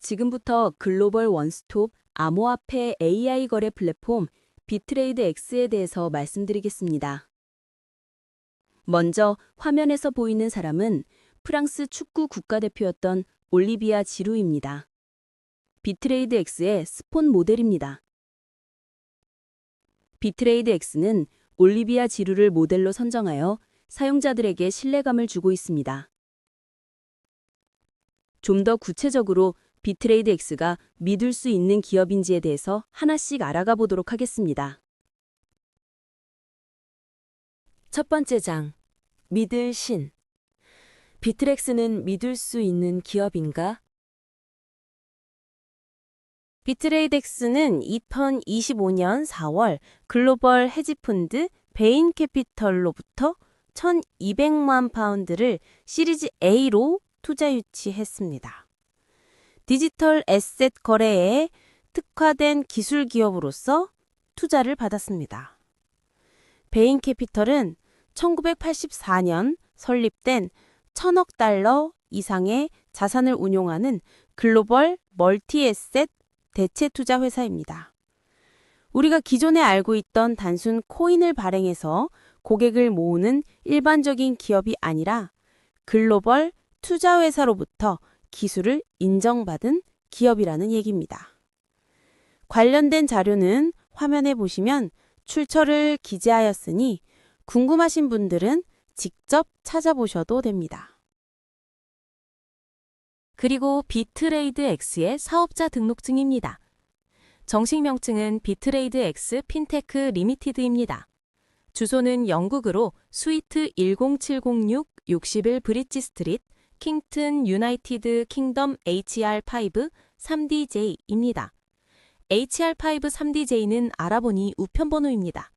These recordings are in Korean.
지금부터 글로벌 원스톱 암호화폐 AI 거래 플랫폼 비트레이드 X에 대해서 말씀드리겠습니다. 먼저 화면에서 보이는 사람은 프랑스 축구 국가대표였던 올리비아 지루입니다. 비트레이드 X의 스폰 모델입니다. 비트레이드 X는 올리비아 지루를 모델로 선정하여 사용자들에게 신뢰감을 주고 있습니다. 좀 더 구체적으로 비트레이드 X가 믿을 수 있는 기업인지에 대해서 하나씩 알아가 보도록 하겠습니다. 첫 번째 장, 믿을 신. 비트렉스는 믿을 수 있는 기업인가? 비트레이덱스는 2025년 4월 글로벌 헤지펀드 베인 캐피털로부터 1,200만 파운드를 시리즈 A로 투자 유치했습니다. 디지털 에셋 거래에 특화된 기술 기업으로서 투자를 받았습니다. 베인 캐피털은 1984년 설립된 1,000억 달러 이상의 자산을 운용하는 글로벌 멀티에셋 대체 투자 회사입니다. 우리가 기존에 알고 있던 단순 코인을 발행해서 고객을 모으는 일반적인 기업이 아니라 글로벌 투자 회사로부터 기술을 인정받은 기업이라는 얘기입니다. 관련된 자료는 화면에 보시면 출처를 기재하였으니 궁금하신 분들은 직접 찾아보셔도 됩니다. 그리고 비트레이드 X의 사업자 등록증입니다. 정식 명칭은 비트레이드 X 핀테크 리미티드입니다. 주소는 영국으로 스위트 10706 61 브릿지 스트릿, 킹튼 유나이티드 킹덤 HR5 3DJ입니다. HR5 3DJ는 알아보니 우편번호입니다.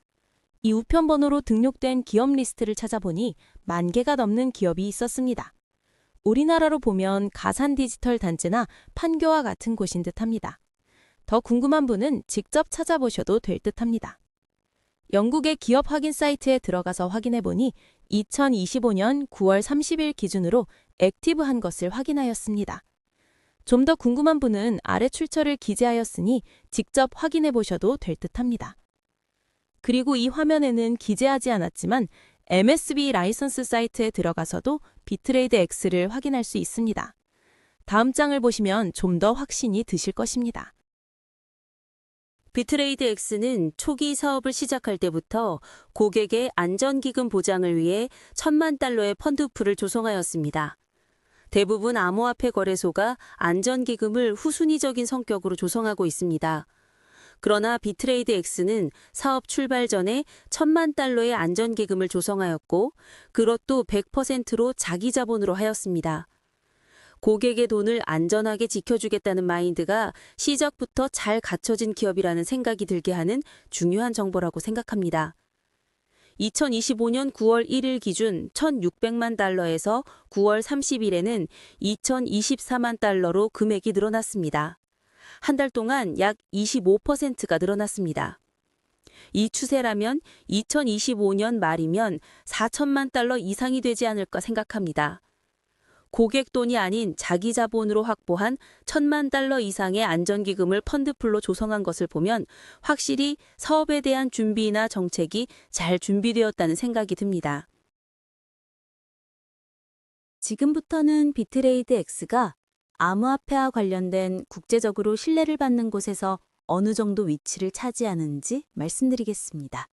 이 우편번호로 등록된 기업 리스트를 찾아보니 10,000개가 넘는 기업이 있었습니다. 우리나라로 보면 가산 디지털 단체나 판교와 같은 곳인 듯합니다. 더 궁금한 분은 직접 찾아보셔도 될 듯합니다. 영국의 기업 확인 사이트에 들어가서 확인해보니 2025년 9월 30일 기준으로 액티브한 것을 확인하였습니다. 좀 더 궁금한 분은 아래 출처를 기재하였으니 직접 확인해보셔도 될 듯합니다. 그리고 이 화면에는 기재하지 않았지만 MSB 라이선스 사이트에 들어가서도 비트레이드 X를 확인할 수 있습니다. 다음 장을 보시면 좀 더 확신이 드실 것입니다. 비트레이드 X는 초기 사업을 시작할 때부터 고객의 안전기금 보장을 위해 1,000만 달러의 펀드풀을 조성하였습니다. 대부분 암호화폐 거래소가 안전기금을 후순위적인 성격으로 조성하고 있습니다. 그러나 비트레이드 X는 사업 출발 전에 1,000만 달러의 안전기금을 조성하였고 그것도 100%로 자기 자본으로 하였습니다. 고객의 돈을 안전하게 지켜주겠다는 마인드가 시작부터 잘 갖춰진 기업이라는 생각이 들게 하는 중요한 정보라고 생각합니다. 2025년 9월 1일 기준 1,600만 달러에서 9월 30일에는 2,024만 달러로 금액이 늘어났습니다. 한 달 동안 약 25%가 늘어났습니다. 이 추세라면 2025년 말이면 4천만 달러 이상이 되지 않을까 생각합니다. 고객 돈이 아닌 자기 자본으로 확보한 1,000만 달러 이상의 안전기금을 펀드풀로 조성한 것을 보면 확실히 사업에 대한 준비나 정책이 잘 준비되었다는 생각이 듭니다. 지금부터는 비트레이드 X가 암호화폐와 관련된 국제적으로 신뢰를 받는 곳에서 어느 정도 위치를 차지하는지 말씀드리겠습니다.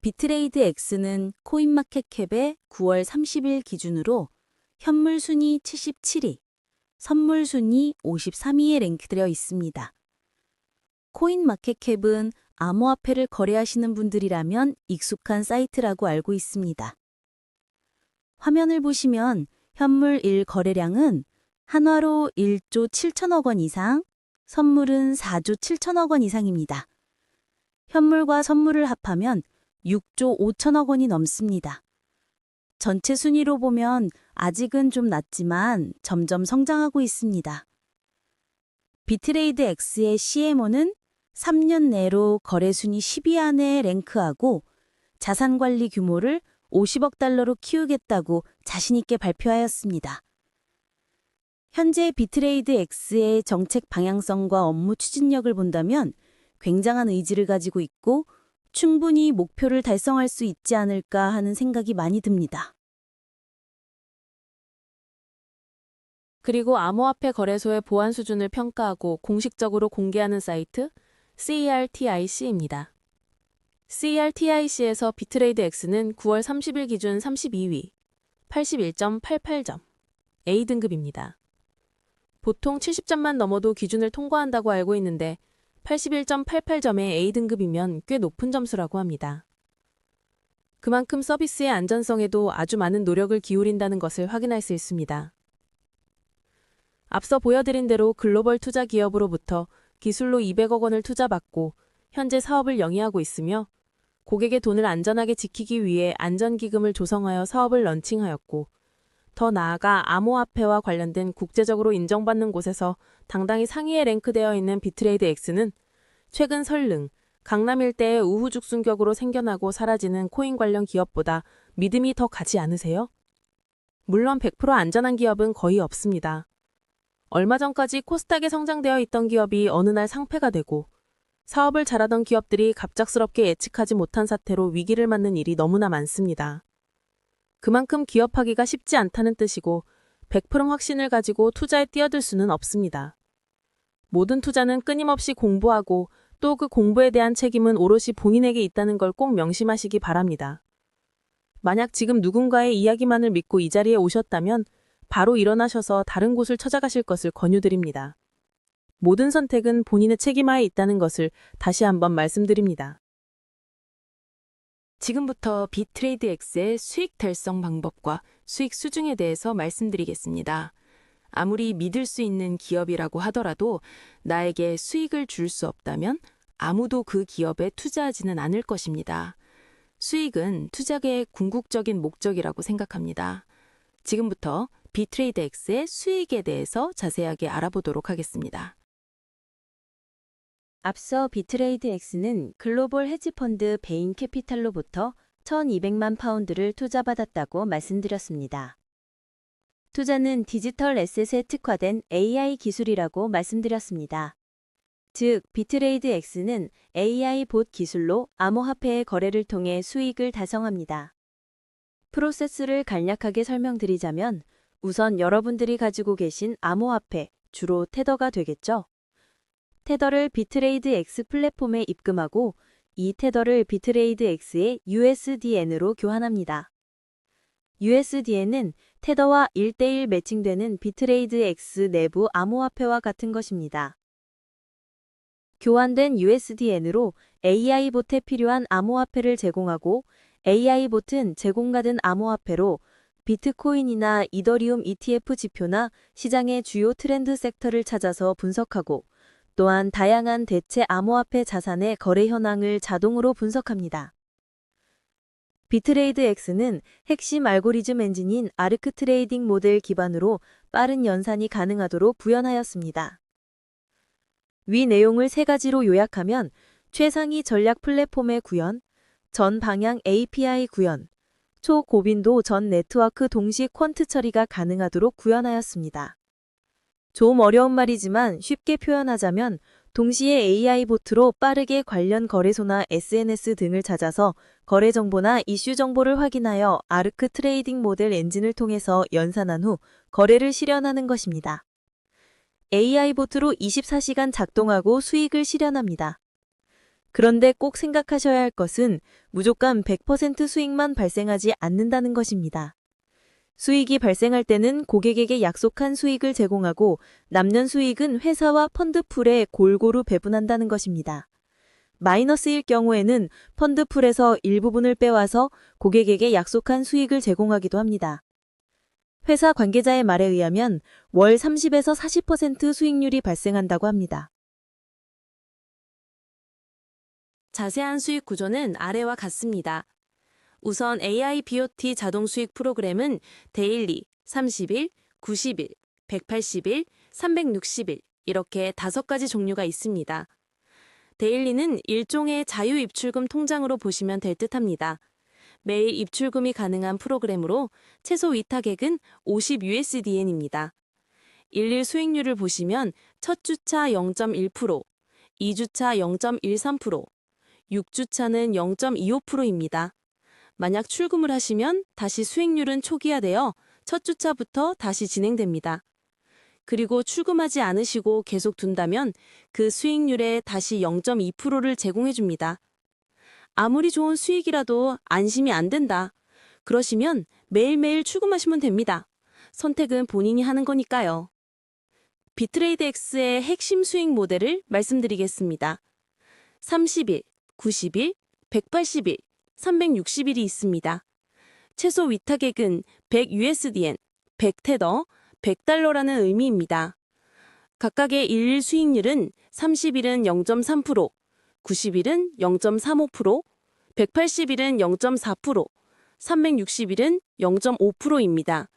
비트레이드 X는 코인마켓캡의 9월 30일 기준으로 현물 순위 77위, 선물 순위 53위에 랭크되어 있습니다. 코인마켓캡은 암호화폐를 거래하시는 분들이라면 익숙한 사이트라고 알고 있습니다. 화면을 보시면 현물 1 거래량은 한화로 1조 7천억 원 이상, 선물은 4조 7천억 원 이상입니다. 현물과 선물을 합하면 6조 5천억 원이 넘습니다. 전체 순위로 보면 아직은 좀 낮지만 점점 성장하고 있습니다. 비트레이드 X의 CMO는 3년 내로 거래 순위 10위 안에 랭크하고 자산 관리 규모를 50억 달러로 키우겠다고 자신 있게 발표하였습니다. 현재 비트레이드 X의 정책 방향성과 업무 추진력을 본다면 굉장한 의지를 가지고 있고 충분히 목표를 달성할 수 있지 않을까 하는 생각이 많이 듭니다. 그리고 암호화폐 거래소의 보안 수준을 평가하고 공식적으로 공개하는 사이트 CERTIC입니다. CERTIC에서 비트레이드 X는 9월 30일 기준 32위, 81.88점, A등급입니다. 보통 70점만 넘어도 기준을 통과한다고 알고 있는데 81.88점의 A등급이면 꽤 높은 점수라고 합니다. 그만큼 서비스의 안전성에도 아주 많은 노력을 기울인다는 것을 확인할 수 있습니다. 앞서 보여드린 대로 글로벌 투자 기업으로부터 기술로 200억 원을 투자받고 현재 사업을 영위하고 있으며 고객의 돈을 안전하게 지키기 위해 안전기금을 조성하여 사업을 런칭하였고 더 나아가 암호화폐와 관련된 국제적으로 인정받는 곳에서 당당히 상위에 랭크되어 있는 비트레이드 X는 최근 설릉, 강남 일대의 우후죽순격으로 생겨나고 사라지는 코인 관련 기업보다 믿음이 더 가지 않으세요? 물론 100% 안전한 기업은 거의 없습니다. 얼마 전까지 코스닥에 성장되어 있던 기업이 어느 날 상폐가 되고 사업을 잘하던 기업들이 갑작스럽게 예측하지 못한 사태로 위기를 맞는 일이 너무나 많습니다. 그만큼 기업하기가 쉽지 않다는 뜻이고 100% 확신을 가지고 투자에 뛰어들 수는 없습니다. 모든 투자는 끊임없이 공부하고 또 그 공부에 대한 책임은 오롯이 본인에게 있다는 걸 꼭 명심하시기 바랍니다. 만약 지금 누군가의 이야기만을 믿고 이 자리에 오셨다면 바로 일어나셔서 다른 곳을 찾아가실 것을 권유드립니다. 모든 선택은 본인의 책임하에 있다는 것을 다시 한번 말씀드립니다. 지금부터 비트레이드 X의 수익 달성 방법과 수익 수준에 대해서 말씀드리겠습니다. 아무리 믿을 수 있는 기업이라고 하더라도 나에게 수익을 줄 수 없다면 아무도 그 기업에 투자하지는 않을 것입니다. 수익은 투자계의 궁극적인 목적이라고 생각합니다. 지금부터 비트레이드 X의 수익에 대해서 자세하게 알아보도록 하겠습니다. 앞서 비트레이드 X는 글로벌 헤지펀드 베인 캐피탈로부터 1,200만 파운드를 투자받았다고 말씀드렸습니다. 투자는 디지털 에셋에 특화된 AI 기술이라고 말씀드렸습니다. 즉, 비트레이드 X는 AI 봇 기술로 암호화폐의 거래를 통해 수익을 달성합니다. 프로세스를 간략하게 설명드리자면 우선 여러분들이 가지고 계신 암호화폐, 주로 테더가 되겠죠. 테더를 비트레이드 X 플랫폼에 입금하고 이 테더를 비트레이드 X의 USDN으로 교환합니다. USDN은 테더와 1:1 매칭되는 비트레이드 X 내부 암호화폐와 같은 것입니다. 교환된 USDN으로 AI 봇에 필요한 암호화폐를 제공하고 AI 봇은 제공받은 암호화폐로 비트코인이나 이더리움 ETF 지표나 시장의 주요 트렌드 섹터를 찾아서 분석하고 또한 다양한 대체 암호화폐 자산의 거래 현황을 자동으로 분석합니다. 비트레이드 X는 핵심 알고리즘 엔진인 아르크 트레이딩 모델 기반으로 빠른 연산이 가능하도록 구현하였습니다. 위 내용을 3가지로 요약하면 최상위 전략 플랫폼의 구현, 전 방향 API 구현, 초고빈도 전 네트워크 동시 퀀트 처리가 가능하도록 구현하였습니다. 좀 어려운 말이지만 쉽게 표현하자면 동시에 AI 보트로 빠르게 관련 거래소나 SNS 등을 찾아서 거래 정보나 이슈 정보를 확인하여 아르크 트레이딩 모델 엔진을 통해서 연산한 후 거래를 실현하는 것입니다. AI 보트로 24시간 작동하고 수익을 실현합니다. 그런데 꼭 생각하셔야 할 것은 무조건 100% 수익만 발생하지 않는다는 것입니다. 수익이 발생할 때는 고객에게 약속한 수익을 제공하고 남는 수익은 회사와 펀드풀에 골고루 배분한다는 것입니다. 마이너스일 경우에는 펀드풀에서 일부분을 빼와서 고객에게 약속한 수익을 제공하기도 합니다. 회사 관계자의 말에 의하면 월 30에서 40% 수익률이 발생한다고 합니다. 자세한 수익 구조는 아래와 같습니다. 우선 AI BOT 자동 수익 프로그램은 데일리, 30일, 90일, 180일, 360일 이렇게 5가지 종류가 있습니다. 데일리는 일종의 자유 입출금 통장으로 보시면 될 듯합니다. 매일 입출금이 가능한 프로그램으로 최소 위탁액은 50USDN입니다. 일일 수익률을 보시면 첫 주차 0.1%, 2주차 0.13%, 6주차는 0.25%입니다. 만약 출금을 하시면 다시 수익률은 초기화되어 첫 주차부터 다시 진행됩니다. 그리고 출금하지 않으시고 계속 둔다면 그 수익률에 다시 0.2%를 제공해 줍니다. 아무리 좋은 수익이라도 안심이 안 된다. 그러시면 매일매일 출금하시면 됩니다. 선택은 본인이 하는 거니까요. 비트레이드 X의 핵심 수익 모델을 말씀드리겠습니다. 30일, 90일, 180일, 360일이 있습니다. 최소 위탁액은 100USDN, 100테더, 100달러라는 의미입니다. 각각의 일일 수익률은 30일은 0.3%, 90일은 0.35%, 180일은 0.4%, 360일은 0.5%입니다.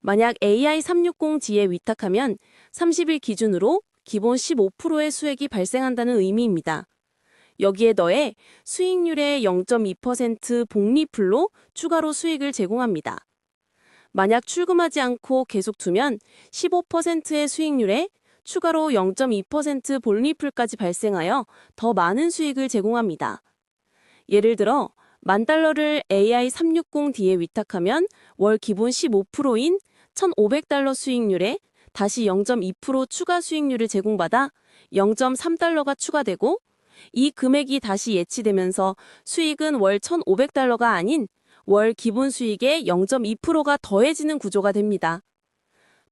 만약 AI360G에 위탁하면 30일 기준으로 기본 15%의 수익이 발생한다는 의미입니다. 여기에 더해 수익률의 0.2% 복리풀로 추가로 수익을 제공합니다. 만약 출금하지 않고 계속 두면 15%의 수익률에 추가로 0.2% 복리풀까지 발생하여 더 많은 수익을 제공합니다. 예를 들어 $10,000를 AI360D에 위탁하면 월 기본 15%인 $1,500 수익률에 다시 0.2% 추가 수익률을 제공받아 $0.3가 추가되고 이 금액이 다시 예치되면서 수익은 월 $1,500가 아닌 월 기본 수익의 0.2%가 더해지는 구조가 됩니다.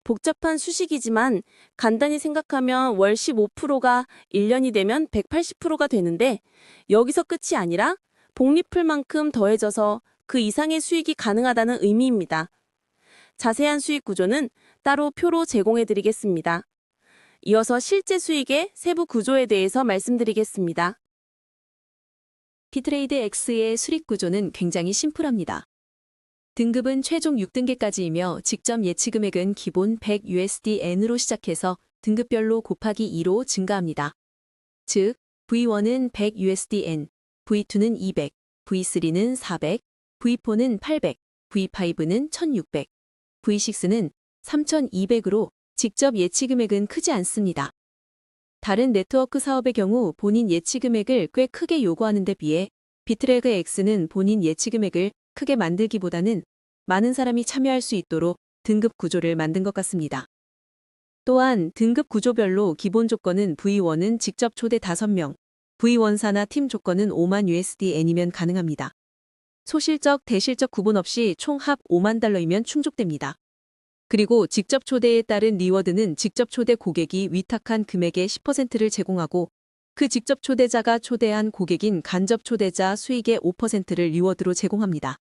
복잡한 수식이지만 간단히 생각하면 월 15%가 1년이 되면 180%가 되는데 여기서 끝이 아니라 복리풀만큼 더해져서 그 이상의 수익이 가능하다는 의미입니다. 자세한 수익 구조는 따로 표로 제공해 드리겠습니다. 이어서 실제 수익의 세부 구조에 대해서 말씀드리겠습니다. 비트레이드 X의 수익 구조는 굉장히 심플합니다. 등급은 최종 6등급까지이며 직접 예치 금액은 기본 100USDN으로 시작해서 등급별로 곱하기 2로 증가합니다. 즉, V1은 100USDN, V2는 200, V3는 400, V4는 800, V5는 1600, V6는 3200으로 직접 예치 금액은 크지 않습니다. 다른 네트워크 사업의 경우 본인 예치 금액을 꽤 크게 요구하는 데 비해 비트레이드 X는 본인 예치 금액을 크게 만들기보다는 많은 사람이 참여할 수 있도록 등급 구조를 만든 것 같습니다. 또한 등급 구조별로 기본 조건은 V1은 직접 초대 5명, V1사나 팀 조건은 5만 USDN이면 가능합니다. 소실적, 대실적 구분 없이 총 합 $50,000이면 충족됩니다. 그리고 직접 초대에 따른 리워드는 직접 초대 고객이 위탁한 금액의 10%를 제공하고 그 직접 초대자가 초대한 고객인 간접 초대자 수익의 5%를 리워드로 제공합니다.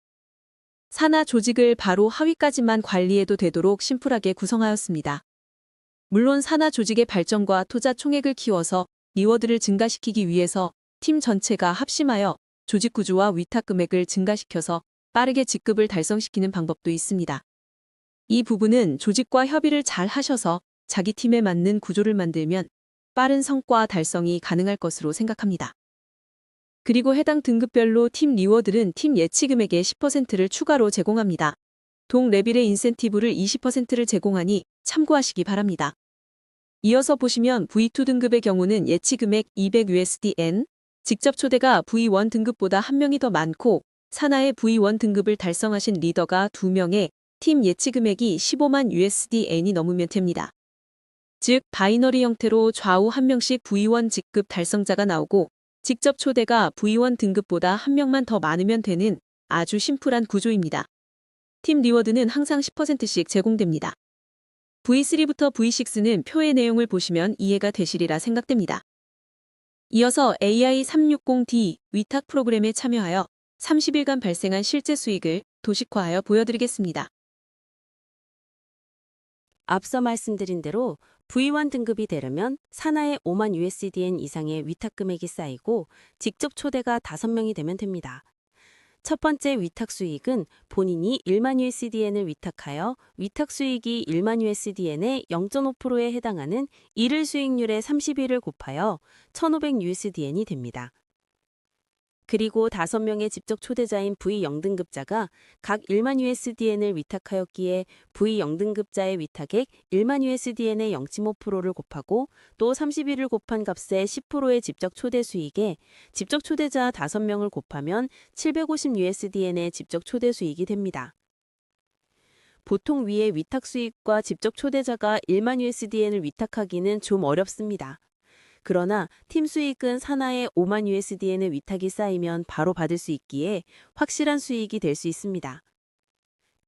산하 조직을 바로 하위까지만 관리해도 되도록 심플하게 구성하였습니다. 물론 산하 조직의 발전과 투자 총액을 키워서 리워드를 증가시키기 위해서 팀 전체가 합심하여 조직 구조와 위탁 금액을 증가시켜서 빠르게 직급을 달성시키는 방법도 있습니다. 이 부분은 조직과 협의를 잘 하셔서 자기 팀에 맞는 구조를 만들면 빠른 성과 달성이 가능할 것으로 생각합니다. 그리고 해당 등급별로 팀 리워드는 팀 예치 금액의 10%를 추가로 제공합니다. 동 레벨의 인센티브를 20%를 제공하니 참고하시기 바랍니다. 이어서 보시면 V2 등급의 경우는 예치 금액 200USDN, 직접 초대가 V1 등급보다 1명이 더 많고 산하의 V1 등급을 달성하신 리더가 2명에 팀 예치 금액이 15만 USDN이 넘으면 됩니다. 즉, 바이너리 형태로 좌우 1명씩 V1 직급 달성자가 나오고 직접 초대가 V1 등급보다 1명만 더 많으면 되는 아주 심플한 구조입니다. 팀 리워드는 항상 10%씩 제공됩니다. V3부터 V6는 표의 내용을 보시면 이해가 되시리라 생각됩니다. 이어서 AI360D 위탁 프로그램에 참여하여 30일간 발생한 실제 수익을 도식화하여 보여드리겠습니다. 앞서 말씀드린 대로 V1 등급이 되려면 산하에 5만 USDN 이상의 위탁 금액이 쌓이고 직접 초대가 5명이 되면 됩니다. 첫 번째 위탁 수익은 본인이 1만 USDN을 위탁하여 위탁 수익이 1만 USDN의 0.5%에 해당하는 일일 수익률의 30일을 곱하여 1,500 USDN이 됩니다. 그리고 5명의 직접 초대자인 V0등급자가 각 1만 USDN을 위탁하였기에 V0등급자의 위탁액 1만 USDN의 0.5%를 곱하고 또 31을 곱한 값의 10%의 직접 초대 수익에 직접 초대자 5명을 곱하면 750 USDN의 직접 초대 수익이 됩니다. 보통 위의 위탁 수익과 직접 초대자가 1만 USDN을 위탁하기는 좀 어렵습니다. 그러나 팀 수익은 산하에 5만 USDN의 위탁이 쌓이면 바로 받을 수 있기에 확실한 수익이 될 수 있습니다.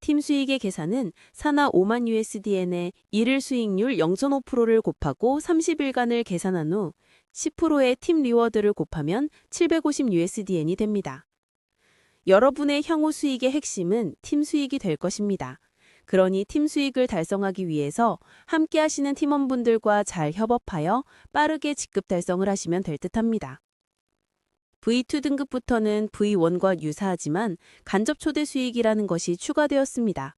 팀 수익의 계산은 산하 5만 USDN의 일일 수익률 0.5%를 곱하고 30일간을 계산한 후 10%의 팀 리워드를 곱하면 750 USDN이 됩니다. 여러분의 향후 수익의 핵심은 팀 수익이 될 것입니다. 그러니 팀 수익을 달성하기 위해서 함께 하시는 팀원분들과 잘 협업하여 빠르게 직급 달성을 하시면 될 듯합니다. V2 등급부터는 V1과 유사하지만 간접 초대 수익이라는 것이 추가되었습니다.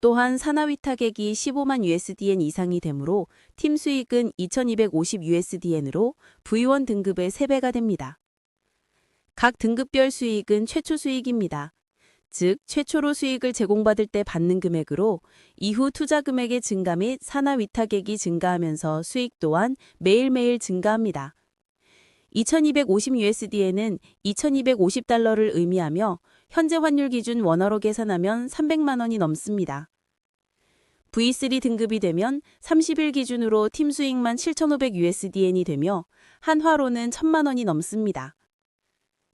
또한 산하 위탁액이 15만 USDN 이상이 되므로 팀 수익은 2250 USDN으로 V1 등급의 3배가 됩니다. 각 등급별 수익은 최초 수익입니다. 즉, 최초로 수익을 제공받을 때 받는 금액으로 이후 투자 금액의 증가 및 산하 위탁액이 증가하면서 수익 또한 매일매일 증가합니다. 2250 USDN은 2250달러를 의미하며 현재 환율 기준 원화로 계산하면 300만 원이 넘습니다. V3 등급이 되면 30일 기준으로 팀 수익만 7500 USDN이 되며 한화로는 1000만 원이 넘습니다.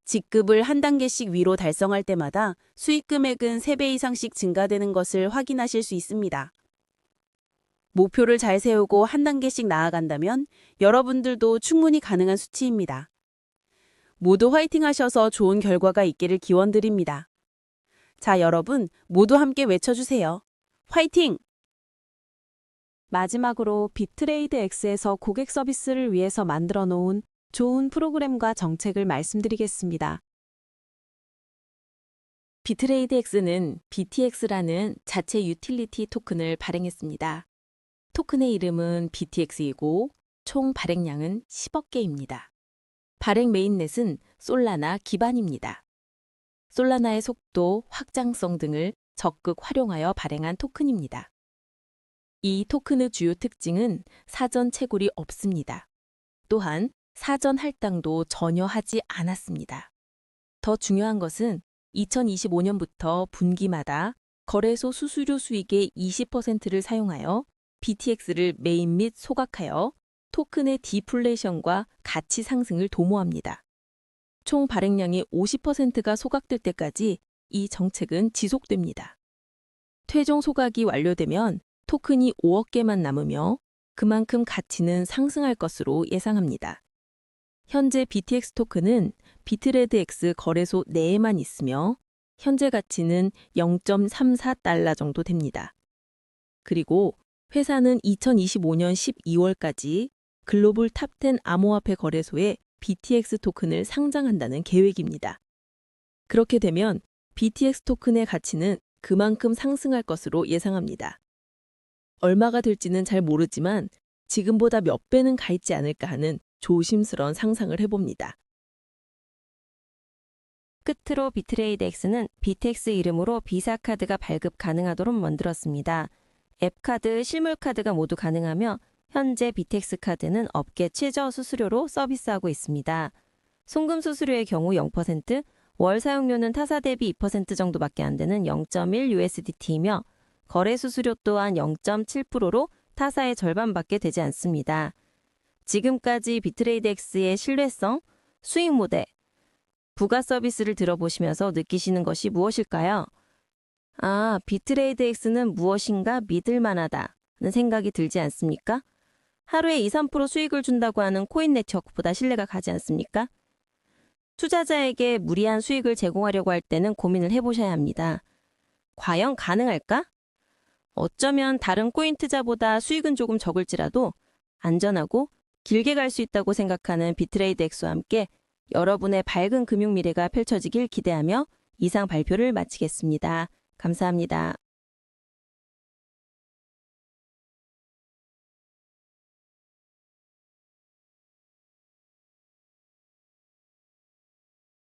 직급을 한 단계씩 위로 달성할 때마다 수익 금액은 3배 이상씩 증가되는 것을 확인하실 수 있습니다. 목표를 잘 세우고 한 단계씩 나아간다면 여러분들도 충분히 가능한 수치입니다. 모두 화이팅 하셔서 좋은 결과가 있기를 기원드립니다. 자, 여러분 모두 함께 외쳐주세요. 화이팅! 마지막으로 비트레이드 X에서 고객 서비스를 위해서 만들어 놓은 좋은 프로그램과 정책을 말씀드리겠습니다. 비트레이드 X는 BTX라는 자체 유틸리티 토큰을 발행했습니다. 토큰의 이름은 BTX이고 총 발행량은 10억 개입니다. 발행 메인넷은 솔라나 기반입니다. 솔라나의 속도, 확장성 등을 적극 활용하여 발행한 토큰입니다. 이 토큰의 주요 특징은 사전 채굴이 없습니다. 또한 사전 할당도 전혀 하지 않았습니다. 더 중요한 것은 2025년부터 분기마다 거래소 수수료 수익의 20%를 사용하여 BTX를 메인 및 소각하여 토큰의 디플레이션과 가치 상승을 도모합니다. 총 발행량의 50%가 소각될 때까지 이 정책은 지속됩니다. 최종 소각이 완료되면 토큰이 5억 개만 남으며 그만큼 가치는 상승할 것으로 예상합니다. 현재 BTX 토큰은 비트레이드 X 거래소 내에만 있으며 현재 가치는 0.34달러 정도 됩니다. 그리고 회사는 2025년 12월까지 글로벌 탑10 암호화폐 거래소에 BTX 토큰을 상장한다는 계획입니다. 그렇게 되면 BTX 토큰의 가치는 그만큼 상승할 것으로 예상합니다. 얼마가 될지는 잘 모르지만 지금보다 몇 배는 가 있지 않을까 하는 조심스러운 상상을 해봅니다. 끝으로 비트레이드 X는 BTX 이름으로 비사 카드가 발급 가능하도록 만들었습니다. 앱카드, 실물카드가 모두 가능하며 현재 BTX 카드는 업계 최저 수수료로 서비스하고 있습니다. 송금 수수료의 경우 0%, 월 사용료는 타사 대비 2% 정도밖에 안 되는 0.1 USDT이며 거래 수수료 또한 0.7%로 타사의 절반밖에 되지 않습니다. 지금까지 비트레이드 X의 신뢰성, 수익 모델, 부가 서비스를 들어보시면서 느끼시는 것이 무엇일까요? 아, 비트레이드 X는 무엇인가 믿을 만하다는 생각이 들지 않습니까? 하루에 2, 3% 수익을 준다고 하는 코인 네트워크보다 신뢰가 가지 않습니까? 투자자에게 무리한 수익을 제공하려고 할 때는 고민을 해보셔야 합니다. 과연 가능할까? 어쩌면 다른 코인 투자보다 수익은 조금 적을지라도 안전하고 길게 갈 수 있다고 생각하는 비트레이드 X와 함께 여러분의 밝은 금융 미래가 펼쳐지길 기대하며 이상 발표를 마치겠습니다. 감사합니다.